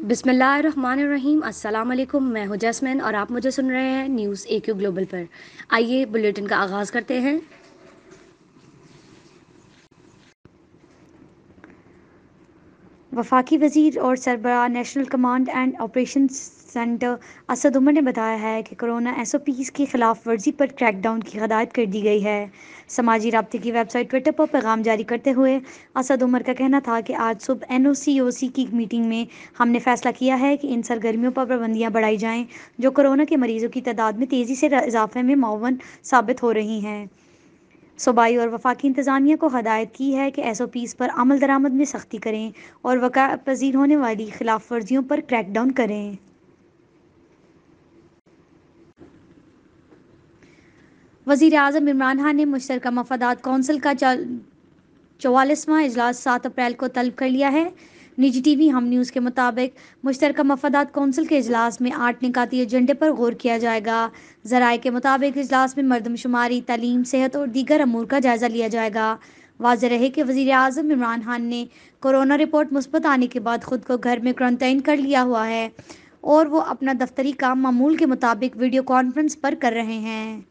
बिस्मिल्लाहिर्रहमानिर्रहीम। अस्सलाम वालेकुम। मैं हूं जैस्मिन और आप मुझे सुन रहे हैं न्यूज़ AQ ग्लोबल पर। आइए बुलेटिन का आगाज़ करते हैं। वफाकी वज़ीर और सरबराह national command and operation centre Asad Umar ने बताया है कि कोरोना SOPs की खिलाफ वर्जी पर क्रैकडाउन की हिदायत कर दी गई है। समाजी राब्ते की वेबसाइट ट्विटर पर पैगाम जारी करते हुए असद उमर का कहना था कि आज सुबह NOCOC की मीटिंग में हमने फैसला किया है कि इन सरगर्मियों पर पाबंदियां बढ़ाई जाएं जो कोरोना के मरीजों की तादाद में तेज़ी से इजाफे में मुअव्वन साबित हो रही हैं। सूबाई और वफाकी इंतज़ामिया को हदायत की है कि SOPs पर अमल दरामद में सख्ती करें और वक़ा पज़ीर होने वाली खिलाफ वर्जियों पर क्रैकडाउन करें। वज़ीर आज़म इमरान खान ने मुश्तरका मफादात कौंसिल का 44वां इजलास 7 अप्रैल को तलब कर लिया है। निजी TV हम न्यूज़ के मुताबिक मुश्तरका मफादात कौंसिल के इजलास में 8 निकाती एजेंडे पर गौर किया जाएगा। ज़राए के मुताबिक इजलास में मरदमशुमारी, तालीम, सेहत और दीगर अमूर का जायज़ा लिया जाएगा। वाज़ेह रहे कि वज़ीर आज़म इमरान खान ने कोरोना रिपोर्ट मुस्बत आने के बाद खुद को घर में क्वारंटाइन कर लिया हुआ है और वो अपना दफ्तरी काम मामूल के मुताबिक वीडियो कॉन्फ्रेंस पर कर रहे हैं।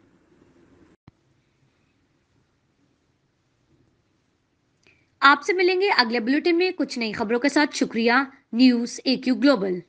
आपसे मिलेंगे अगले बुलेटिन में कुछ नई खबरों के साथ। शुक्रिया। News AQ global.